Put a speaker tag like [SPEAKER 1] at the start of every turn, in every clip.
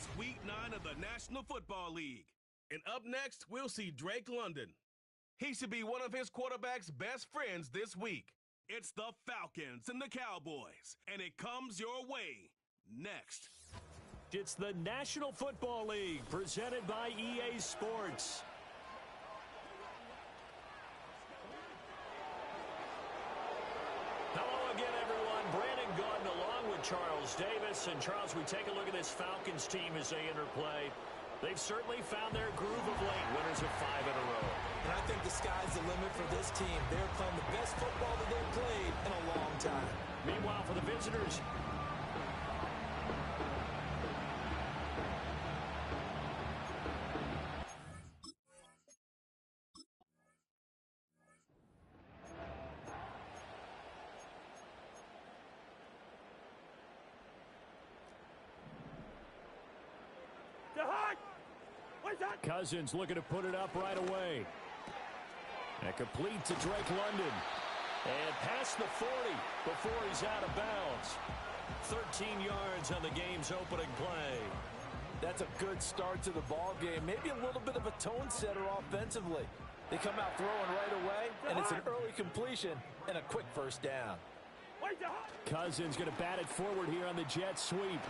[SPEAKER 1] It's Week 9 of the National Football League. And up next, we'll see Drake London. He should be one of his quarterback's best friends this week. It's the Falcons and the Cowboys, and it comes your way next.
[SPEAKER 2] It's the National Football League presented by EA Sports. Hello again, everyone. Brandon Gaudin along with Charles Davis. And Charles, we take a look at this Falcons team as they interplay. They've certainly found their groove of late, winners of 5 in a row.
[SPEAKER 3] And I think the sky's the limit for this team. They're playing the best football that they've played in a long time.
[SPEAKER 2] Meanwhile, for the visitors, Cousins looking to put it up right away. And complete to Drake London. And past the 40 before he's out of bounds. 13 yards on the game's opening play.
[SPEAKER 3] That's a good start to the ball game. Maybe a little bit of a tone setter offensively. They come out throwing right away, and it's an early completion and a quick first down.
[SPEAKER 2] Cousins going to bat it forward here on the jet sweep.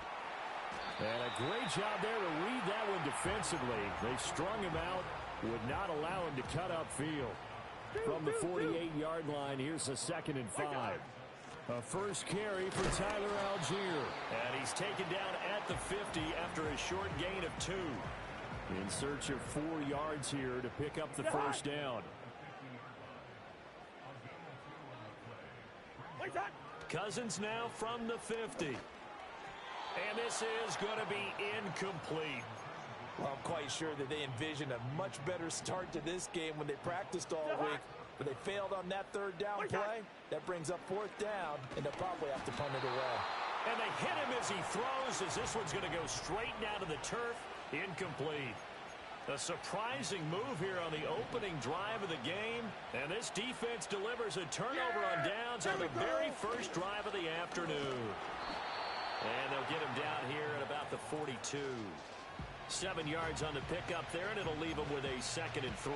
[SPEAKER 2] And a great job there to read that one defensively. They strung him out, would not allow him to cut upfield. From the 48-yard line, here's a 2nd and 5. A first carry for Tyler Algier. And he's taken down at the 50 after a short gain of 2. In search of 4 yards here to pick up the first down. Cousins now from the 50. And this is going to be incomplete.
[SPEAKER 3] Well, I'm quite sure that they envisioned a much better start to this game when they practiced all week. But they failed on that 3rd down play. That brings up 4th down, and they'll probably have to punt it away.
[SPEAKER 2] And they hit him as he throws, as this one's going to go straight down to the turf. Incomplete. A surprising move here on the opening drive of the game. And this defense delivers a turnover on downs on the very first drive of the afternoon. And they'll get him down here at about the 42. 7 yards on the pickup there, and it'll leave him with a 2nd and 3.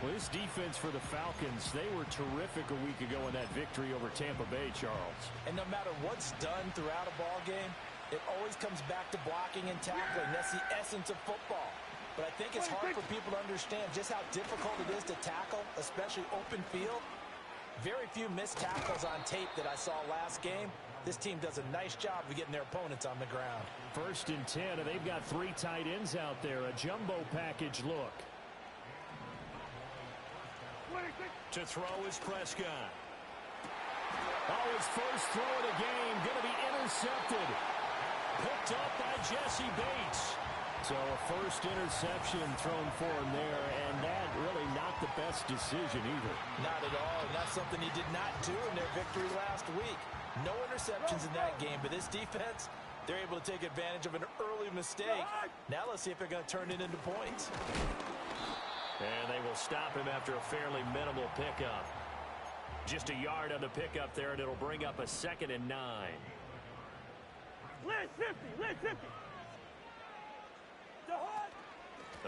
[SPEAKER 2] Well, this defense for the Falcons, they were terrific a week ago in that victory over Tampa Bay, Charles.
[SPEAKER 3] And no matter what's done throughout a ball game, it always comes back to blocking and tackling. That's the essence of football. But I think it's hard for people to understand just how difficult it is to tackle, especially open field. Very few missed tackles on tape that I saw last game. This team does a nice job of getting their opponents on the ground.
[SPEAKER 2] 1st and 10, and they've got 3 tight ends out there. A jumbo package look. To throw is Prescott. Oh, his first throw of the game going to be intercepted. Picked up by Jesse Bates. So a first interception thrown for him there, and that really not the best decision either.
[SPEAKER 3] Not at all, and that's something he did not do in their victory last week. No interceptions in that game, but this defense, they're able to take advantage of an early mistake. Now let's see if they're going to turn it into points.
[SPEAKER 2] And they will stop him after a fairly minimal pickup. Just a yard on the pickup there, and it'll bring up a 2nd and 9.
[SPEAKER 4] Let's 50, let's 50.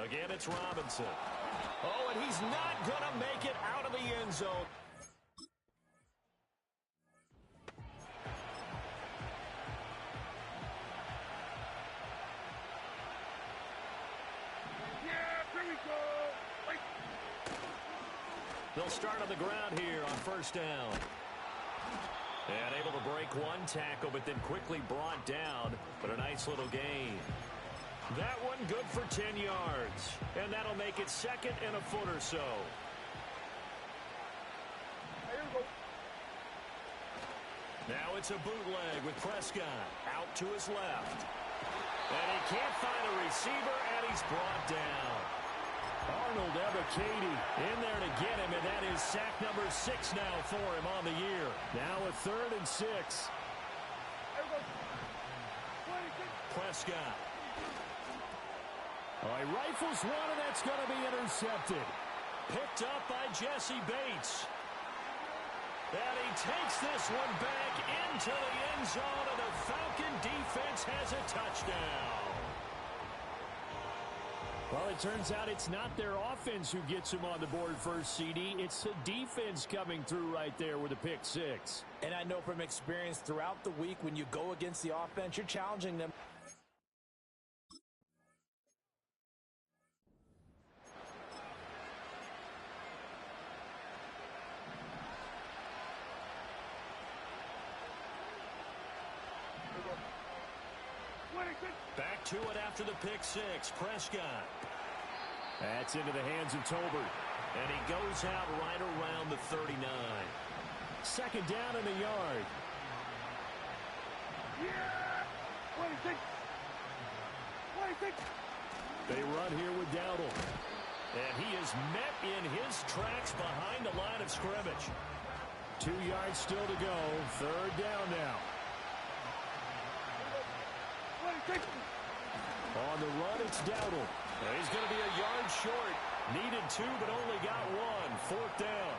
[SPEAKER 2] Again, it's Robinson. Oh, and he's not going to make it out of the end zone. They'll start on the ground here on 1st down. And able to break one tackle, but then quickly brought down. But a nice little gain. That one good for 10 yards. And that'll make it 2nd and a foot or so. Now it's a bootleg with Prescott out to his left. And he can't find a receiver, and he's brought down. Arnold Ebiketie in there to get him, and that is sack number 6 now for him on the year. Now a 3rd and 6. Prescott. Oh, he rifles one, and that's going to be intercepted. Picked up by Jesse Bates. And he takes this one back into the end zone, and the Falcon defense has a touchdown. Well, it turns out it's not their offense who gets them on the board first, CD. It's the defense coming through right there with a pick six.
[SPEAKER 3] And I know from experience throughout the week, when you go against the offense, you're challenging them.
[SPEAKER 2] Back to it after the pick six. Prescott. That's into the hands of Tolbert. And he goes out right around the 39. Second down in the yard.
[SPEAKER 4] Yeah! 26! 26!
[SPEAKER 2] They run here with Dowdle. And he is met in his tracks behind the line of scrimmage. 2 yards still to go. Third down now.
[SPEAKER 4] 26!
[SPEAKER 2] On the run, it's Dowdle. He's going to be a yard short. Needed 2, but only got 1. Fourth down.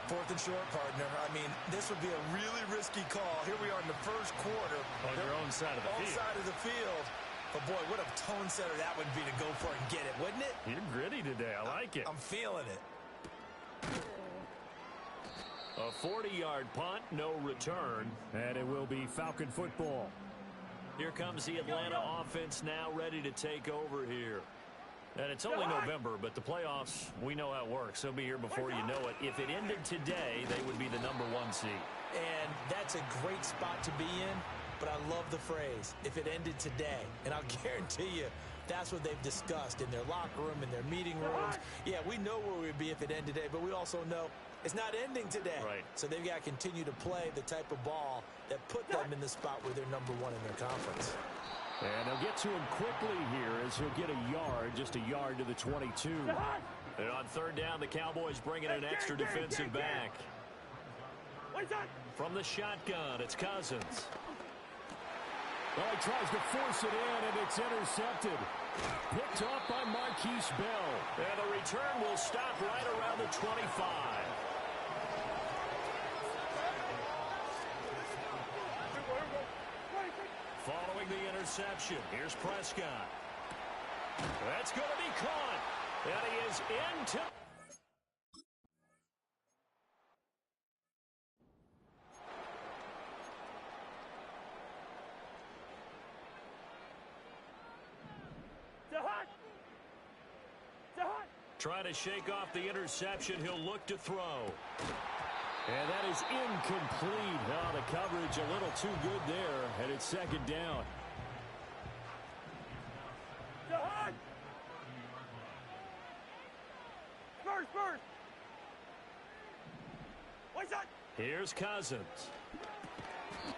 [SPEAKER 3] Fourth and short, partner. I mean, this would be a really risky call. Here we are in the first quarter.
[SPEAKER 2] On your own side of the field.
[SPEAKER 3] Own side of the field. But, boy, what a tone setter that would be to go for it and get it, wouldn't it?
[SPEAKER 2] You're gritty today. I like it.
[SPEAKER 3] I'm feeling it.
[SPEAKER 2] A 40-yard punt, no return. And it will be Falcon football. Here comes the Atlanta offense now ready to take over here. And it's only November, but the playoffs, we know how it works. They'll be here before you know it. If it ended today, they would be the #1 seed.
[SPEAKER 3] And that's a great spot to be in, but I love the phrase, if it ended today. And I'll guarantee you, that's what they've discussed in their locker room, in their meeting rooms. Yeah, we know where we'd be if it ended today, but we also know it's not ending today.
[SPEAKER 2] Right.
[SPEAKER 3] So they've got to continue to play the type of ball that put them in the spot where they're #1 in their conference.
[SPEAKER 2] And they'll get to him quickly here as he'll get a yard, just a yard to the 22. And on third down, the Cowboys bring in an extra defensive back. From the shotgun, it's Cousins. Well, he tries to force it in, and it's intercepted. Picked off by Marquise Bell. And the return will stop right around the 25. Following the interception, here's Prescott. That's going to be caught. And he is into... Trying to shake off the interception. He'll look to throw. And that is incomplete. Now the coverage a little too good there. And it's second down.
[SPEAKER 4] First! What's that?
[SPEAKER 2] Here's Cousins.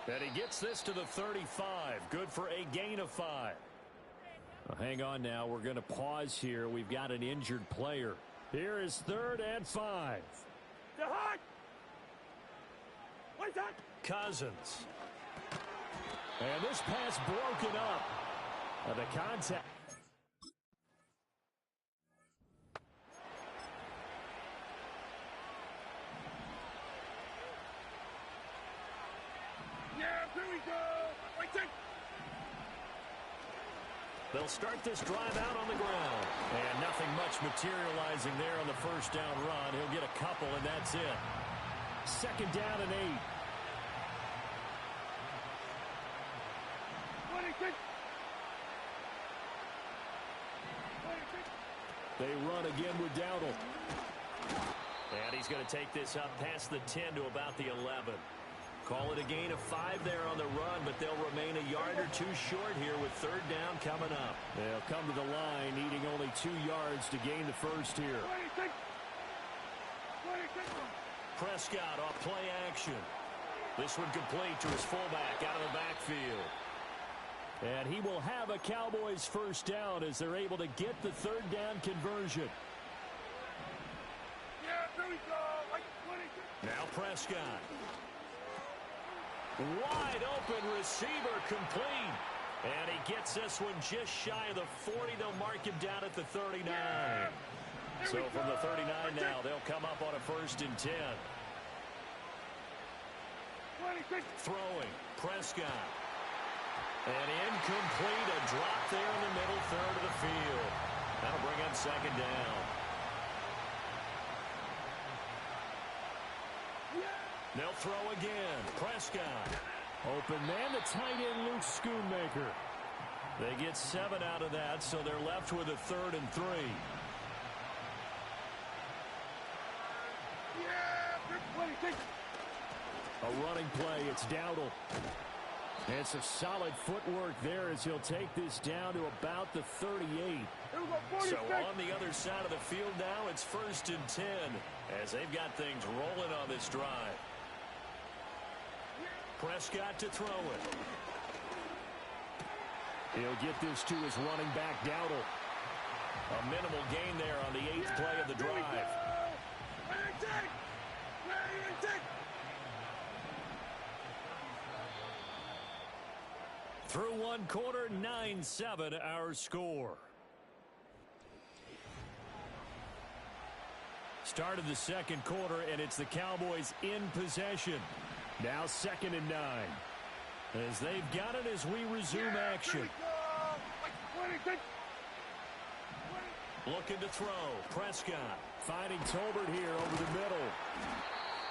[SPEAKER 2] And he gets this to the 35. Good for a gain of 5. Well, hang on now. We're going to pause here. We've got an injured player. Here is 3rd and 5.
[SPEAKER 4] What's that?
[SPEAKER 2] Cousins. And this pass broken up. The contact.
[SPEAKER 4] Yeah, here we go. Wait,
[SPEAKER 2] They'll start this drive out on the ground. And nothing much materializing there on the first down run. He'll get a couple, and that's it. Second down and 8.
[SPEAKER 4] 26.
[SPEAKER 2] They run again with Dowdle. And he's going to take this up past the 10 to about the 11. Call it a gain of 5 there on the run, but they'll remain a yard or 2 short here with third down coming up. They'll come to the line, needing only 2 yards to gain the first here.
[SPEAKER 4] 26.
[SPEAKER 2] Prescott off play action. This one complete to his fullback out of the backfield. And he will have a Cowboys first down as they're able to get the third down conversion.
[SPEAKER 4] Yeah, here we go. Like 26.
[SPEAKER 2] Now Prescott. Wide open receiver complete. And he gets this one just shy of the 40. They'll mark him down at the 39.
[SPEAKER 4] Yeah.
[SPEAKER 2] So from the 39 now, they'll come up on a 1st and 10.
[SPEAKER 4] 26.
[SPEAKER 2] Throwing. Prescott. And incomplete. A drop there in the middle third of the field. And second down. They'll throw again. Prescott.
[SPEAKER 5] Open man, the tight end, Luke Schoonmaker.
[SPEAKER 2] They get 7 out of that, so they're left with a 3rd and 3.
[SPEAKER 5] A running play. It's Dowdle. And some solid footwork there as he'll take this down to about the 38.
[SPEAKER 2] So on the other side of the field now, it's 1st and 10 as they've got things rolling on this drive. Prescott to throw it.
[SPEAKER 5] He'll get this to his running back, Dowdle.
[SPEAKER 2] A minimal gain there on the 8th play of the drive. Through one quarter, 9-7 our score. Start of the second quarter, and it's the Cowboys in possession.
[SPEAKER 5] Now 2nd and 9.
[SPEAKER 2] As they've got it as we resume action. Looking to throw. Prescott.
[SPEAKER 5] Finding Tolbert here over the middle.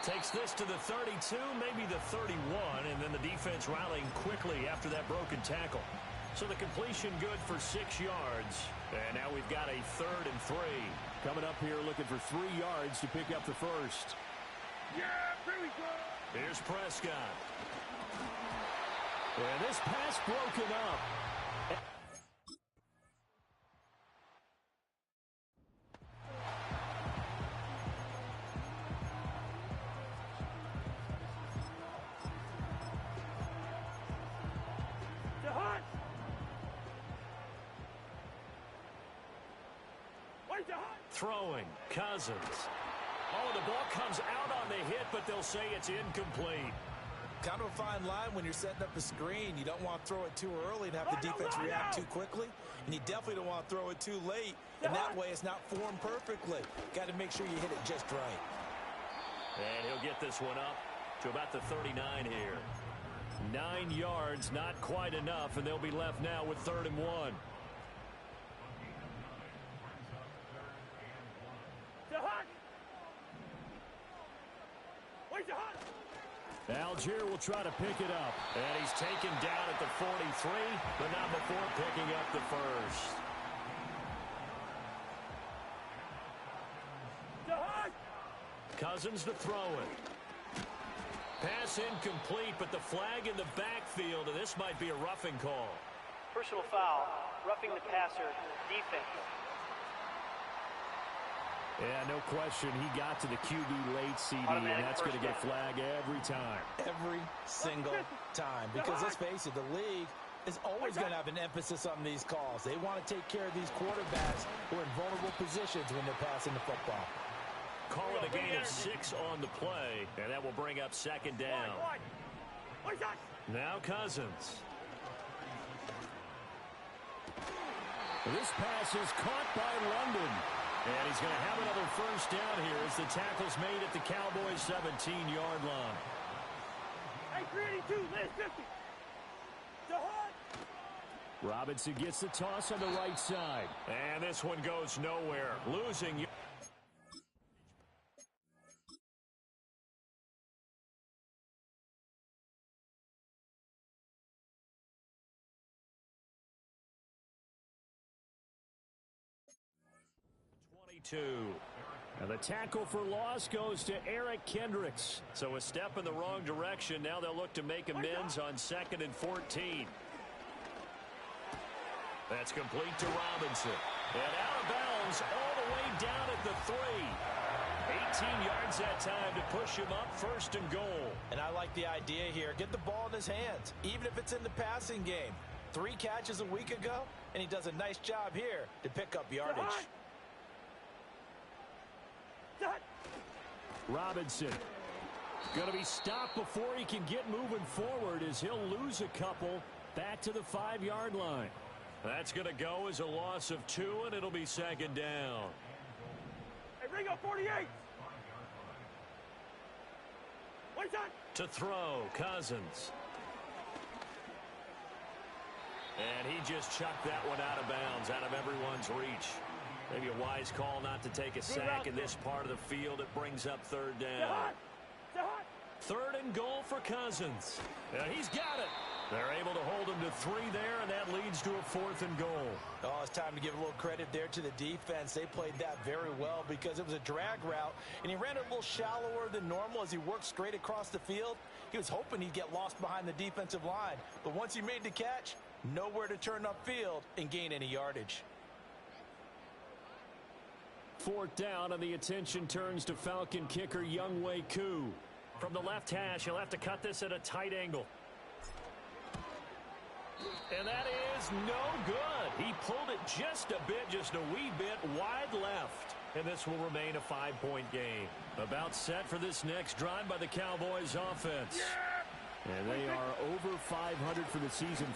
[SPEAKER 2] Takes this to the 32, maybe the 31, and then the defense rallying quickly after that broken tackle. So the completion good for 6 yards. And now we've got a 3rd and 3.
[SPEAKER 5] Coming up here looking for 3 yards to pick up the first.
[SPEAKER 2] Here's Prescott.
[SPEAKER 5] And this pass broken up.
[SPEAKER 2] Throwing. Cousins. Oh, the ball comes out on the hit, but they'll say it's incomplete.
[SPEAKER 3] Kind of a fine line when you're setting up a screen. You don't want to throw it too early and have the defense react too quickly. And you definitely don't want to throw it too late. And that way it's not formed perfectly. Got to make sure you hit it just right.
[SPEAKER 2] And he'll get this one up to about the 39 here. 9 yards, not quite enough, and they'll be left now with 3rd and 1.
[SPEAKER 5] Algier will try to pick it up.
[SPEAKER 2] And he's taken down at the 43, but not before picking up the first. Cousins to throw it. Pass incomplete, but the flag in the backfield, and this might be a roughing call.
[SPEAKER 6] Personal foul, roughing the passer, defense.
[SPEAKER 5] Yeah, no question. He got to the QB late, CD, and that's going to get flagged every time.
[SPEAKER 3] Every single time. Because let's face it, the league is always going to have an emphasis on these calls. They want to take care of these quarterbacks who are in vulnerable positions when they're passing the football.
[SPEAKER 2] Call it a gain of 6 on the play, and that will bring up 2nd down. Now Cousins.
[SPEAKER 5] This pass is caught by London.
[SPEAKER 2] And he's going to have another first down here as the tackle's made at the Cowboys' 17-yard line.
[SPEAKER 5] Robinson gets the toss on the right side.
[SPEAKER 2] And this one goes nowhere. Losing.
[SPEAKER 5] And the tackle for loss goes to Eric Kendricks.
[SPEAKER 2] So a step in the wrong direction. Now they'll look to make amends on 2nd and 14. That's complete to Robinson. And out of bounds all the way down at the 3. 18 yards that time to push him up, 1st and goal.
[SPEAKER 3] And I like the idea here. Get the ball in his hands, even if it's in the passing game. 3 catches a week ago, and he does a nice job here to pick up yardage.
[SPEAKER 5] Robinson going to be stopped before he can get moving forward as he'll lose a couple back to the 5-yard line.
[SPEAKER 2] That's going to go as a loss of 2, and it'll be 2nd down.
[SPEAKER 4] Hey, Ringo, 48.
[SPEAKER 2] To throw, Cousins. And he just chucked that one out of bounds, out of everyone's reach. Maybe a wise call not to take a sack in this part of the field. It brings up third down. Third and goal for Cousins. And he's got it. They're able to hold him to 3 there, and that leads to a 4th and goal.
[SPEAKER 3] Oh, it's time to give a little credit there to the defense. They played that very well because it was a drag route, and he ran it a little shallower than normal as he worked straight across the field. He was hoping he'd get lost behind the defensive line, but once he made the catch, nowhere to turn upfield and gain any yardage.
[SPEAKER 5] 4th down, and the attention turns to Falcon kicker Younghoe Koo.
[SPEAKER 2] From the left hash, he'll have to cut this at a tight angle. And that is no good. He pulled it just a wee bit wide left. And this will remain a 5-point game.
[SPEAKER 5] About set for this next drive by the Cowboys offense. And they are over 500 for the season,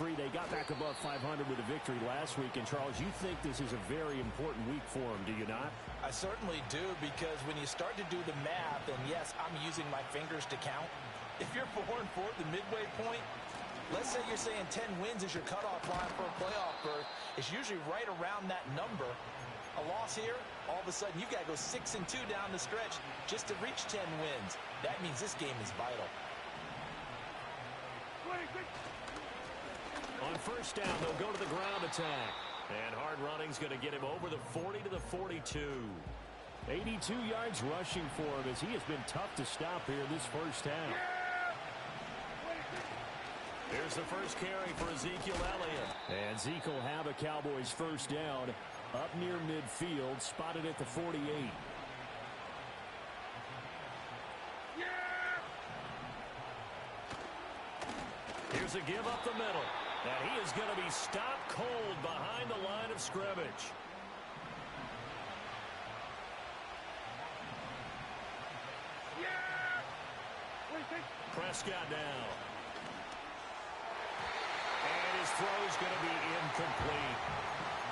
[SPEAKER 5] 4-3. They got back above 500 with a victory last week. And, Charles, you think this is a very important week for them, do you not?
[SPEAKER 3] I certainly do, because when you start to do the math, and yes, I'm using my fingers to count. If you're 4-4 at the midway point, let's say you're saying 10 wins is your cutoff line for a playoff berth. It's usually right around that number. A loss here, all of a sudden you've got to go 6-2 down the stretch just to reach 10 wins. That means this game is vital.
[SPEAKER 2] On first down, they'll go to the ground attack. And hard running's going to get him over the 40 to the 42.
[SPEAKER 5] 82 yards rushing for him as he has been tough to stop here this first half.
[SPEAKER 2] Here's the first carry for Ezekiel Elliott.
[SPEAKER 5] And Zeke will have a Cowboys first down up near midfield, spotted at the 48.
[SPEAKER 2] Here's a give up the middle. And he is going to be stopped cold behind the line of scrimmage. Prescott down. And his throw is going to be incomplete.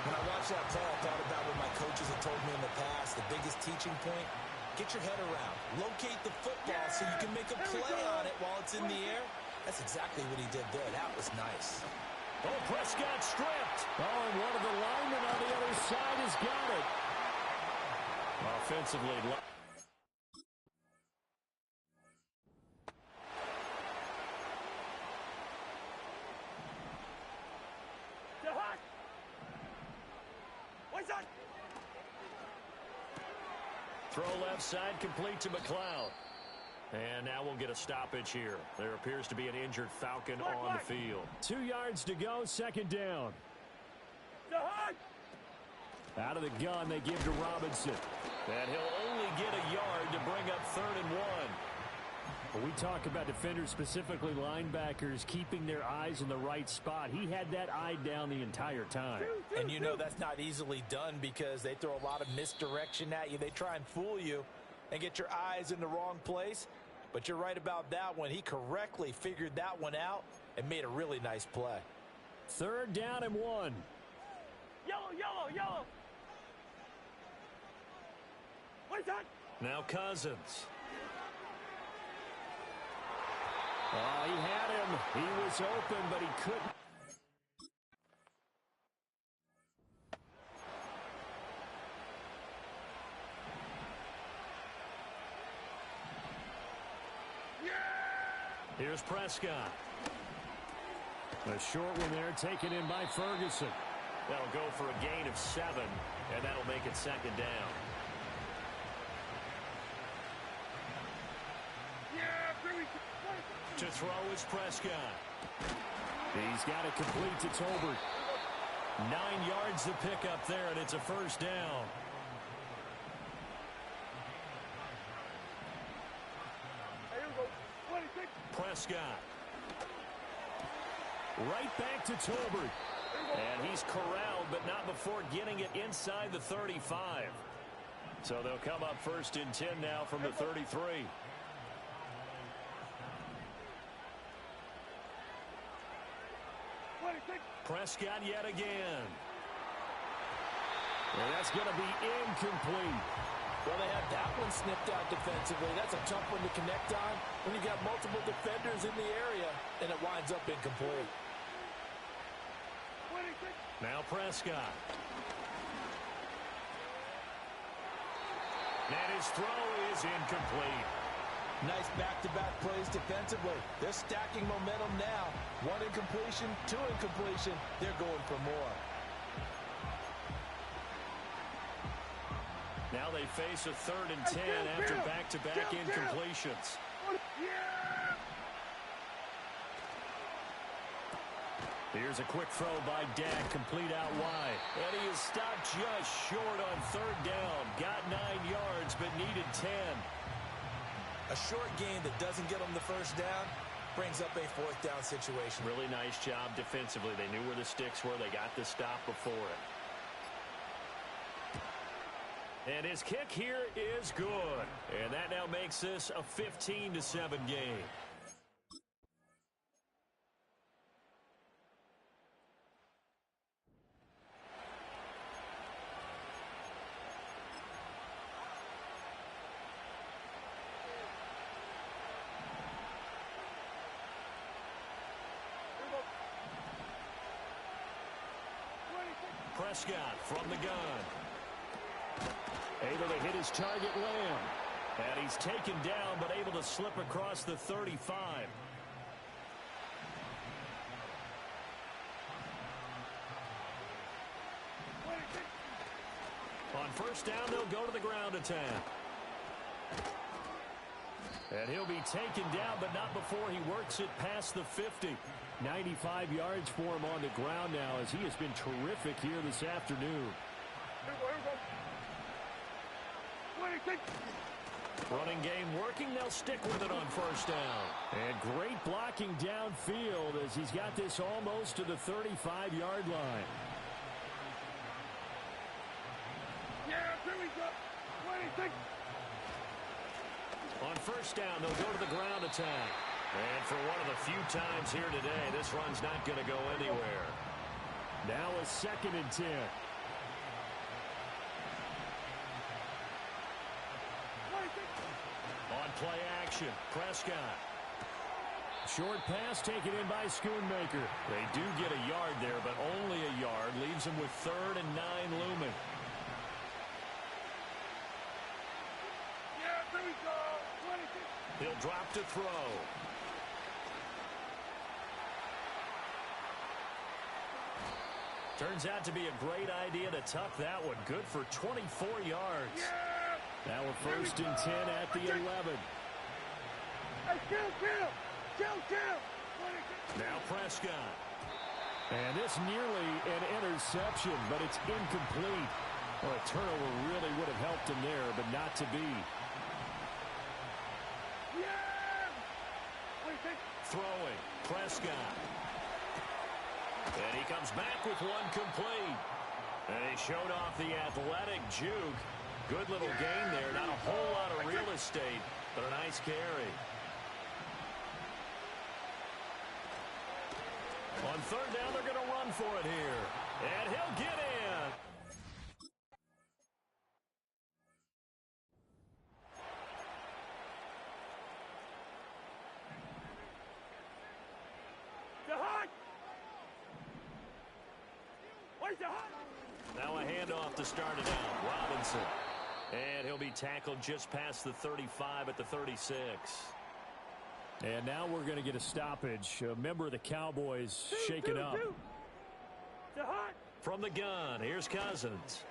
[SPEAKER 3] When I watched that play, I thought about what my coaches had told me in the past. The biggest teaching point, get your head around. Locate the football so you can make a play on it while it's in the air. That's exactly what he did there. That was nice.
[SPEAKER 2] Oh, Prescott stripped.
[SPEAKER 5] Oh, and one of the linemen on the other side has got it.
[SPEAKER 2] Offensively. Throw left side complete to McLeod. And now we'll get a stoppage here. There appears to be an injured Falcon on the field.
[SPEAKER 5] 2 yards to go, second down. Out of the gun, they give to Robinson.
[SPEAKER 2] And he'll only get a yard to bring up 3rd and 1.
[SPEAKER 5] When we talk about defenders, specifically linebackers, keeping their eyes in the right spot, he had that eye down the entire time.
[SPEAKER 3] And you know that's not easily done because they throw a lot of misdirection at you. They try and fool you and get your eyes in the wrong place. But you're right about that one. He correctly figured that one out and made a really nice play.
[SPEAKER 5] 3rd down and 1.
[SPEAKER 4] Yellow. What is that?
[SPEAKER 2] Now Cousins.
[SPEAKER 5] Oh, he had him. He was open, but he couldn't.
[SPEAKER 2] Here's Prescott.
[SPEAKER 5] A short one there, taken in by Ferguson.
[SPEAKER 2] That'll go for a gain of 7, and that'll make it 2nd down. To throw is Prescott.
[SPEAKER 5] He's got it complete to Tolbert.
[SPEAKER 2] 9 yards to pick up there, and it's a first down. Prescott.
[SPEAKER 5] Right back to Tolbert.
[SPEAKER 2] And he's corralled, but not before getting it inside the 35. So they'll come up 1st and 10 now from the 33. Prescott yet again.
[SPEAKER 5] And that's going to be incomplete.
[SPEAKER 3] Well, they had that one snipped out defensively. That's a tough one to connect on when you got multiple defenders in the area, and it winds up incomplete.
[SPEAKER 2] Now Prescott. And his throw is incomplete.
[SPEAKER 3] Nice back-to-back plays defensively. They're stacking momentum now. One incompletion, two incompletion. They're going for more.
[SPEAKER 2] Now they face a 3rd and 10 after back-to-back incompletions. Here's a quick throw by Dak, complete out wide. And he is stopped just short on 3rd down. Got 9 yards, but needed 10.
[SPEAKER 3] A short gain that doesn't get them the first down brings up a 4th down situation.
[SPEAKER 2] Really nice job defensively. They knew where the sticks were. They got the stop before it. And his kick here is good. And that now makes this a 15-7 game. Prescott from the gun. Able to hit his target, Lamb. And he's taken down, but able to slip across the 35. On 1st down, they'll go to the ground attack. And he'll be taken down, but not before he works it past the 50. 95 yards for him on the ground now, as he has been terrific here this afternoon. Running game working. They'll stick with it on 1st down. And great blocking downfield as he's got this almost to the 35-yard line. On 1st down, they'll go to the ground attack. And for one of the few times here today, this run's not going to go anywhere. Now a 2nd and 10. On play action, Prescott. Short pass taken in by Schoonmaker. They do get a yard there, but only a yard. Leaves them with 3rd and 9 looming. He'll drop to throw. Turns out to be a great idea to tuck that one. Good for 24 yards. Now a 1st and 10 at the 11. Now Prescott. And this nearly an interception, but it's incomplete. Well, a turnover really would have helped him there, but not to be. Throwing, Prescott. And he comes back with one complete. And he showed off the athletic juke. Good little gain there. Not a whole lot of real estate, but a nice carry. On 3rd down, they're going to run for it here. And he'll get in. Now a handoff to start it out. Robinson. And he'll be tackled just past the 35 at the 36. And now we're going to get a stoppage. A member of the Cowboys shaken up. From the gun, here's Cousins.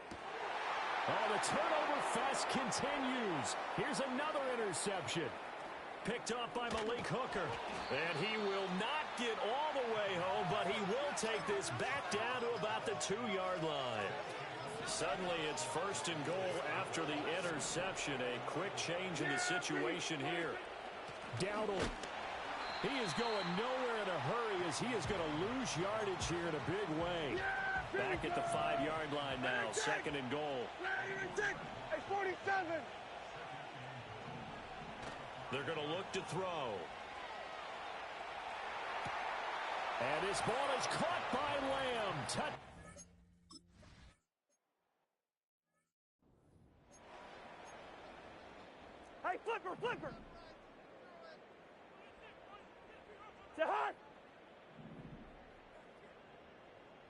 [SPEAKER 2] Oh, the turnover fest continues. Here's another interception. Picked up by Malik Hooker. And he will not get all the way home, but he will take this back down to about the 2-yard line. Suddenly it's 1st and goal after the interception. A quick change in the situation here. Dowdle. He is going nowhere in a hurry as he is going to lose yardage here in a big way. Back at the 5-yard line now. 2nd and goal.
[SPEAKER 4] 47.
[SPEAKER 2] They're going to look to throw. And his ball is caught by Lamb.
[SPEAKER 4] Hey, flipper. To hot.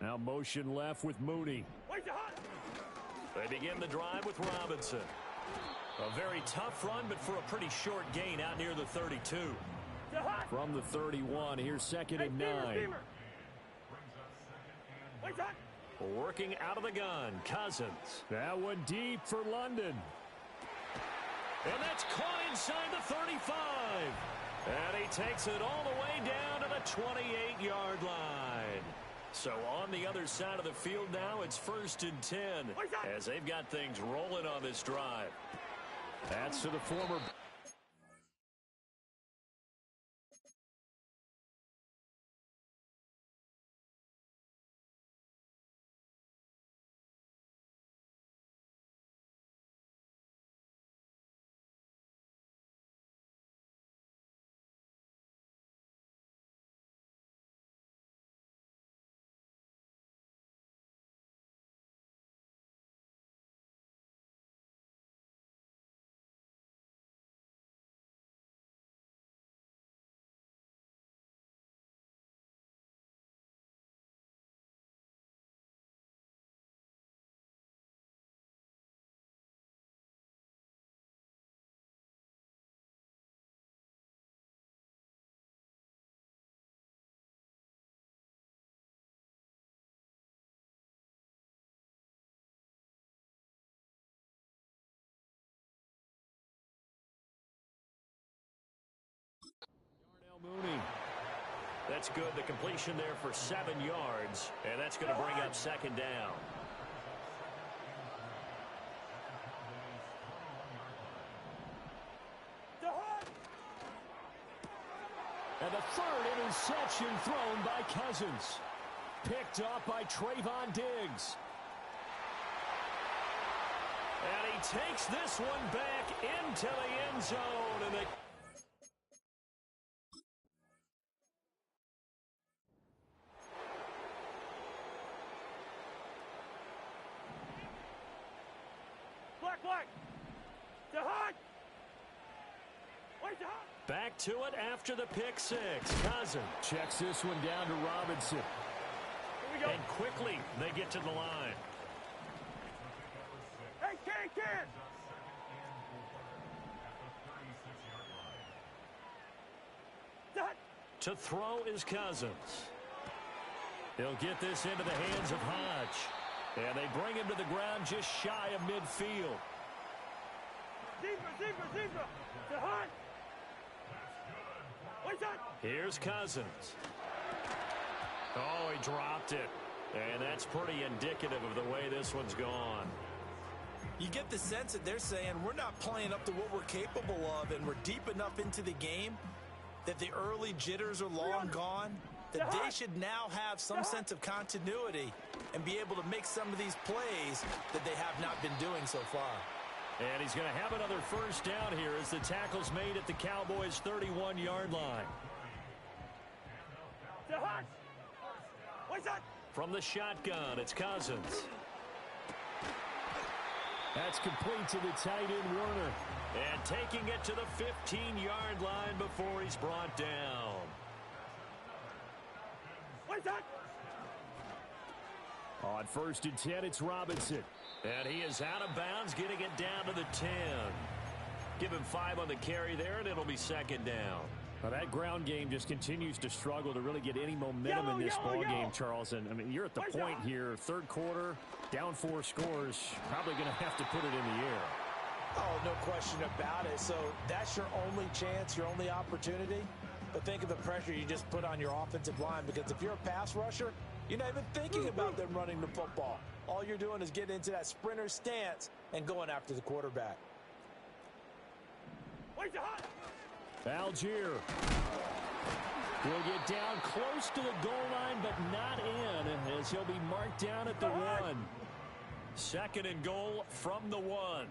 [SPEAKER 2] Now motion left with Mooney.
[SPEAKER 4] Where's the hot?
[SPEAKER 2] They begin the drive with Robinson. A very tough run, but for a pretty short gain out near the 32.
[SPEAKER 5] From the 31, here's second and 9.
[SPEAKER 2] Working out of the gun, Cousins.
[SPEAKER 5] That one deep for London.
[SPEAKER 2] And that's caught inside the 35. And he takes it all the way down to the 28-yard line. So on the other side of the field now, it's 1st and 10 as they've got things rolling on this drive.
[SPEAKER 5] That's to the former.
[SPEAKER 2] Mooney. That's good. The completion there for 7 yards, and that's going to bring up second down.
[SPEAKER 5] And the third interception thrown by Cousins. Picked up by Trayvon Diggs.
[SPEAKER 2] And he takes this one back into the end zone. And back to it after the pick six. Cousins
[SPEAKER 5] checks this one down to Robinson.
[SPEAKER 2] And quickly they get to the line.
[SPEAKER 4] Hey, kid!
[SPEAKER 2] To throw is Cousins. He'll get this into the hands of Hodge. And they bring him to the ground just shy of midfield.
[SPEAKER 4] Zebra! To Hodge!
[SPEAKER 2] Here's Cousins. Oh, he dropped it. And that's pretty indicative of the way this one's gone.
[SPEAKER 3] You get the sense that they're saying we're not playing up to what we're capable of, and we're deep enough into the game that the early jitters are long gone, that they should now have some sense of continuity and be able to make some of these plays that they have not been doing so far.
[SPEAKER 2] And he's going to have another first down here as the tackle's made at the Cowboys' 31-yard line. From the shotgun, it's Cousins.
[SPEAKER 5] That's complete to the tight end, Warner.
[SPEAKER 2] And taking it to the 15-yard line before he's brought down.
[SPEAKER 5] On 1st and 10, it's Robinson.
[SPEAKER 2] And he is out of bounds, getting it down to the 10. Give him 5 on the carry there, and it'll be second down.
[SPEAKER 5] Well, that ground game just continues to struggle to really get any momentum in this ball game, Charles. And I mean, you're at the point here, third quarter, down 4 scores, probably going to have to put it in the air.
[SPEAKER 3] Oh, no question about it. So that's your only chance, your only opportunity. But think of the pressure you just put on your offensive line, because if you're a pass rusher, you're not even thinking about them running the football. All you're doing is getting into that sprinter stance and going after the quarterback.
[SPEAKER 5] Algier will get down close to the goal line, but not in, as he'll be marked down at the 1.
[SPEAKER 2] Second and goal from the 1.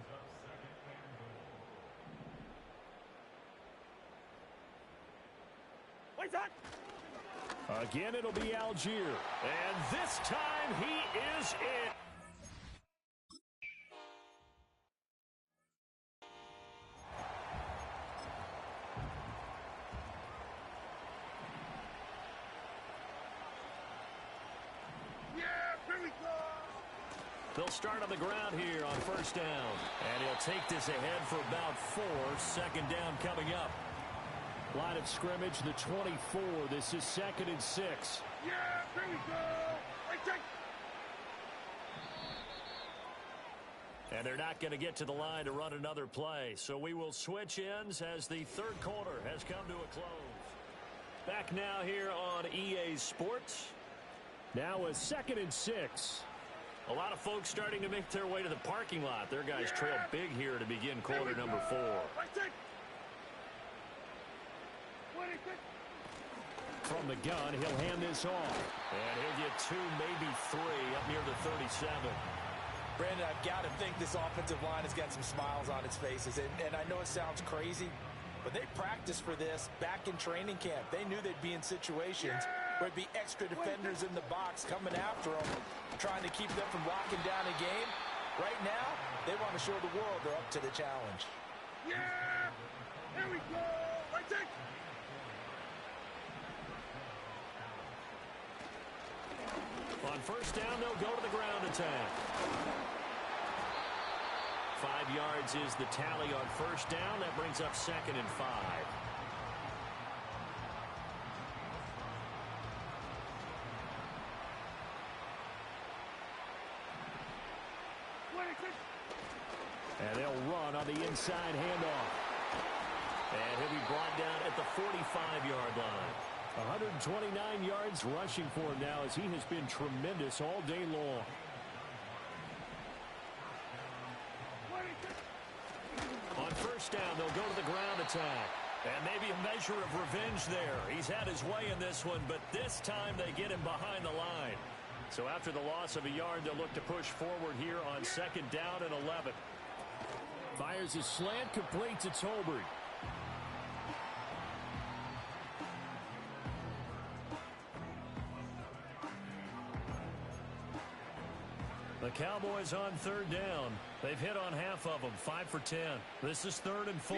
[SPEAKER 5] Again, it'll be Algier.
[SPEAKER 2] And this time he is in. They'll start on the ground here on first down. And he'll take this ahead for about 4. Second down coming up.
[SPEAKER 5] Line of scrimmage, the 24. This is 2nd and 6.
[SPEAKER 4] Yeah, here we go. Right check.
[SPEAKER 2] And they're not going to get to the line to run another play. So we will switch ends as the third quarter has come to a close. Back now here on EA Sports.
[SPEAKER 5] Now a 2nd and 6.
[SPEAKER 2] A lot of folks starting to make their way to the parking lot. Their guys trail big here to begin quarter number 4.
[SPEAKER 4] Right check.
[SPEAKER 5] From the gun, he'll hand this off.
[SPEAKER 2] And he'll get 2, maybe 3 up near the 37.
[SPEAKER 3] Brandon, I've got to think this offensive line has got some smiles on its faces. And I know it sounds crazy, but they practiced for this back in training camp. They knew they'd be in situations where it'd be extra defenders in the box coming after them, trying to keep them from locking down a game. Right now, they want to show the world they're up to the challenge.
[SPEAKER 4] Yeah! Here we go! Right check!
[SPEAKER 2] On first down, they'll go to the ground attack. 5 yards is the tally on first down. That brings up 2nd and 5.
[SPEAKER 5] And they'll run on the inside handoff.
[SPEAKER 2] And he'll be brought down at the 45-yard line.
[SPEAKER 5] 129 yards rushing for him now as he has been tremendous all day long.
[SPEAKER 2] On first down, they'll go to the ground attack. And maybe a measure of revenge there. He's had his way in this one, but this time they get him behind the line. So after the loss of a yard, they'll look to push forward here on 2nd down and 11.
[SPEAKER 5] Fires a slant, completes it to Holbert.
[SPEAKER 2] The Cowboys on 3rd down. They've hit on half of them, 5 for 10. This is 3rd and 4.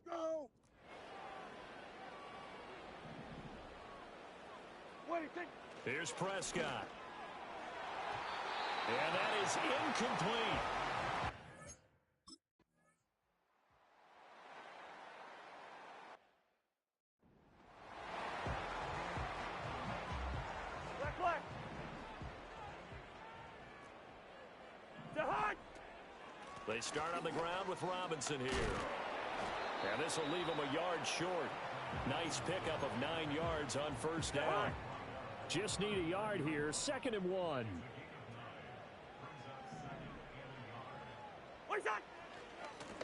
[SPEAKER 4] Go!
[SPEAKER 2] Here's Prescott. And that is incomplete.
[SPEAKER 4] Black.
[SPEAKER 2] They start on the ground with Robinson here. And this will leave him a yard short. Nice pickup of 9 yards on first down.
[SPEAKER 5] Just need a yard here. 2nd and 1.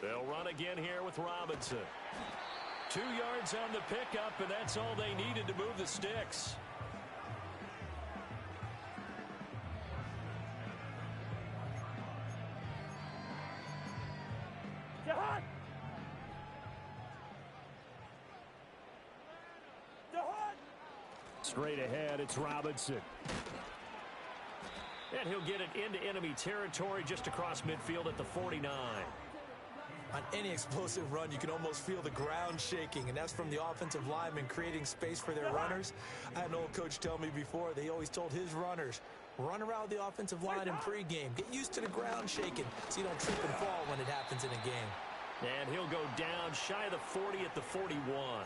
[SPEAKER 2] They'll run again here with Robinson. 2 yards on the pickup, and that's all they needed to move the sticks.
[SPEAKER 5] Straight ahead, it's Robinson.
[SPEAKER 2] And he'll get it into enemy territory just across midfield at the 49.
[SPEAKER 3] On any explosive run, you can almost feel the ground shaking, and that's from the offensive linemen creating space for their runners. I had an old coach tell me before, they always told his runners, run around the offensive line in pregame. Get used to the ground shaking so you don't trip and fall when it happens in a game.
[SPEAKER 2] And he'll go down shy of the 40 at the 41.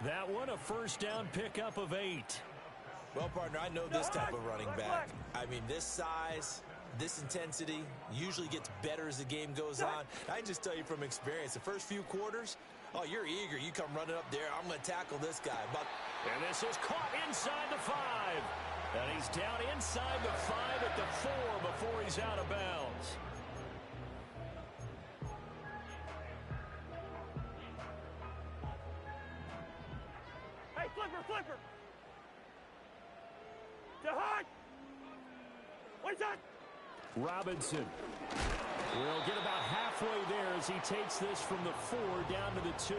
[SPEAKER 2] That one, a first down pickup of 8.
[SPEAKER 3] Well, partner, I know this type of running back. I mean, this size, this intensity usually gets better as the game goes on. I can just tell you from experience, the first few quarters, oh, you're eager. You come running up there. I'm going to tackle this guy.
[SPEAKER 2] And this is caught inside the 5. And he's down inside the 5 at the 4 before he's out of bounds.
[SPEAKER 4] Hey, flipper. To hot. What's that?
[SPEAKER 5] Robinson will get about halfway there as he takes this from the 4 down to the 2.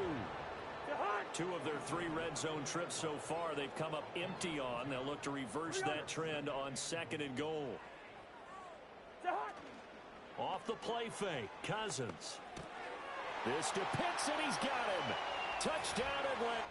[SPEAKER 2] 2 of their 3 red zone trips so far they've come up empty on. They'll look to reverse that trend on 2nd and goal. Off the play fake, Cousins. This to Pitts, and he's got him. Touchdown Atlanta.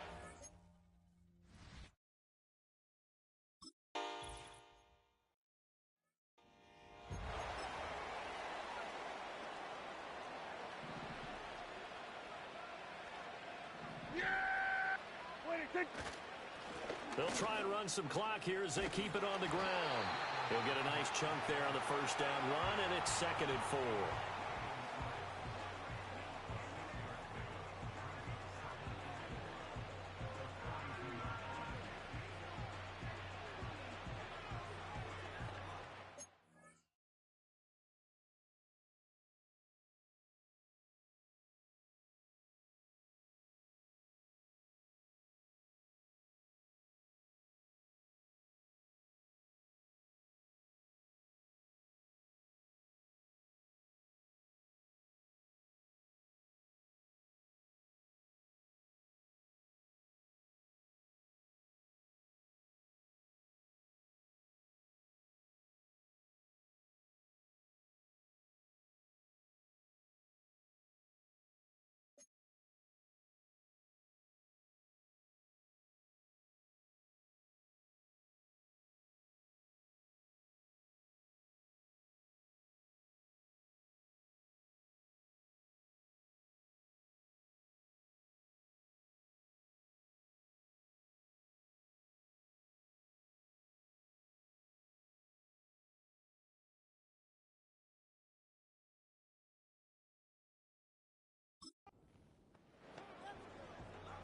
[SPEAKER 2] They'll try and run some clock here as they keep it on the ground. He'll get a nice chunk there on the first down run, and it's 2nd and 4.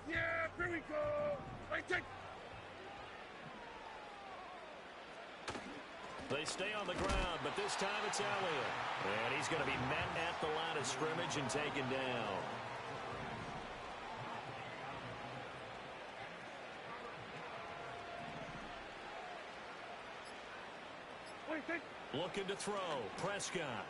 [SPEAKER 4] Yeah, here we go. Right, take.
[SPEAKER 2] They stay on the ground, but this time it's Elliott. And he's going to be met at the line of scrimmage and taken down. Looking to throw. Prescott.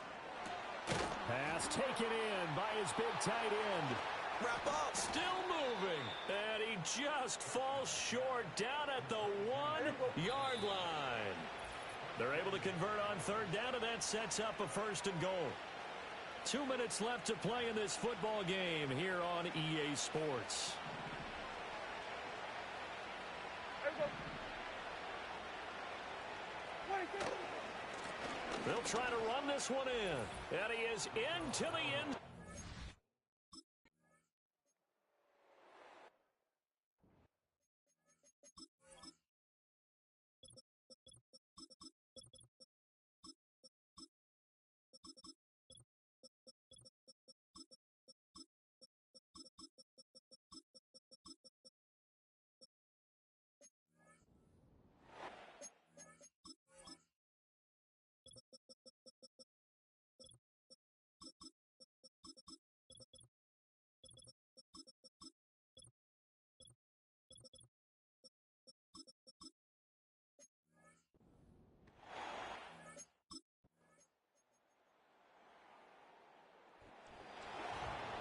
[SPEAKER 2] Pass taken in by his big tight end.
[SPEAKER 3] Wrap up.
[SPEAKER 2] Still moving. And he just falls short down at the 1-yard line. They're able to convert on 3rd down, and that sets up a 1st and goal. 2 minutes left to play in this football game here on EA Sports. They'll try to run this one in. And he is into the end.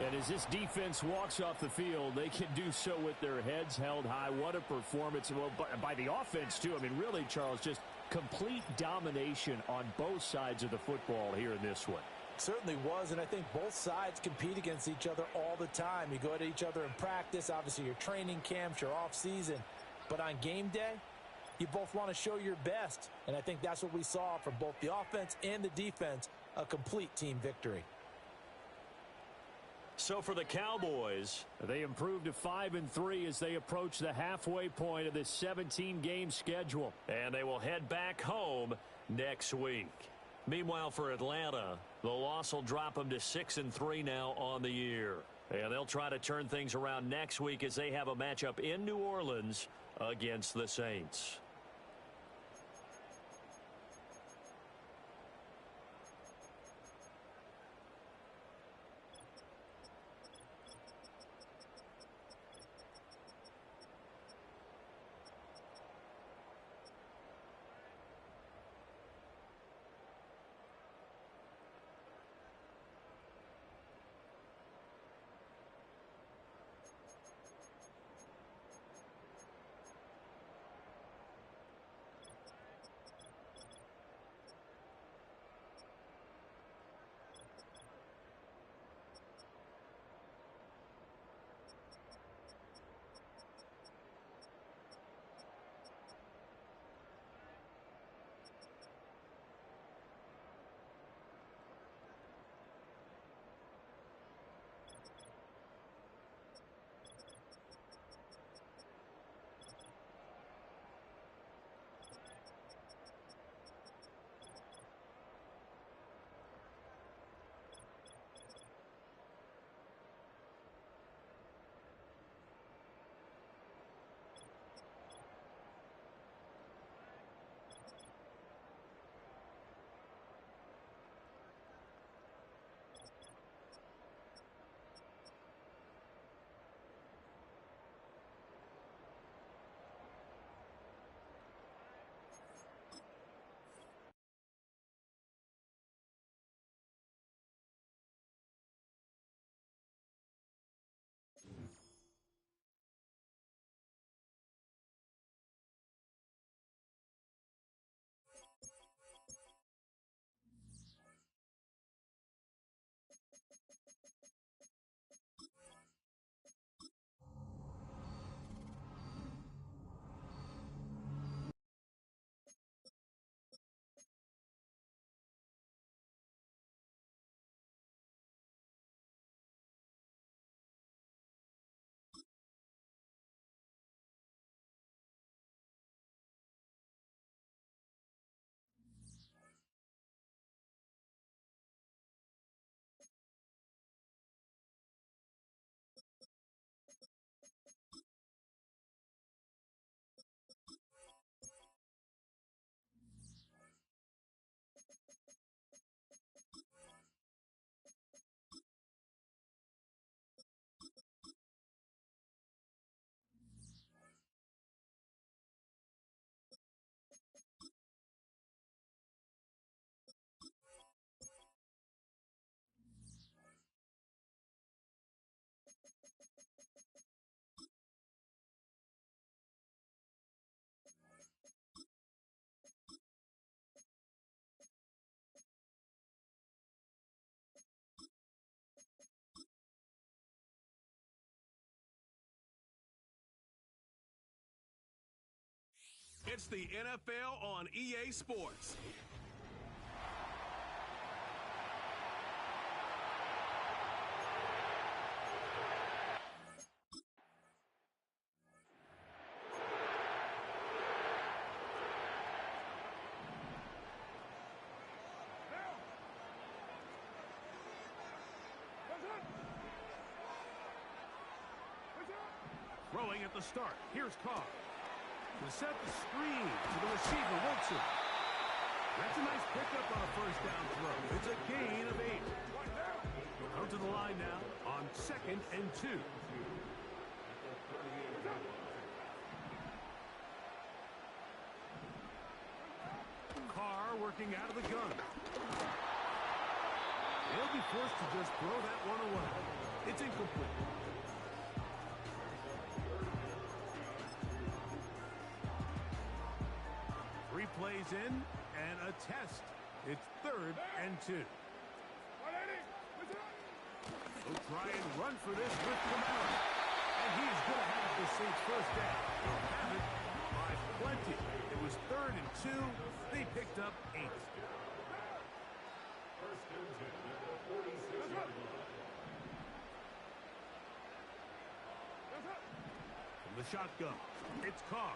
[SPEAKER 2] And as this defense walks off the field, they can do so with their heads held high. What a performance. Well, by the offense, too. I mean, really, Charles, just complete domination on both sides of the football here in this one.
[SPEAKER 3] Certainly was, and I think both sides compete against each other all the time. You go at each other in practice, obviously your training camps, your off-season. But on game day, you both want to show your best. And I think that's what we saw from both the offense and the defense, a complete team victory.
[SPEAKER 2] So for the Cowboys,
[SPEAKER 5] they improved to 5-3 as they approach the halfway point of this 17-game schedule.
[SPEAKER 2] And they will head back home next week. Meanwhile, for Atlanta, the loss will drop them to 6-3 now on the year. And they'll try to turn things around next week as they have a matchup in New Orleans against the Saints.
[SPEAKER 1] It's the NFL on EA Sports.
[SPEAKER 4] Throwing at the start. Here's Carr. To set the screen to the receiver, Wilson. That's a nice pickup on a first down throw. It's a gain of 8. Come to the line now on 2nd and 2. Carr working out of the gun. They'll be forced to just throw that one away. It's incomplete. 3 plays in and a test. It's 3rd and 2. They'll try and run for this with Kamara. And he's going to have the Saints first down. They'll have it by plenty. It was 3rd and 2. They picked up 8. From the shotgun, it's Carr.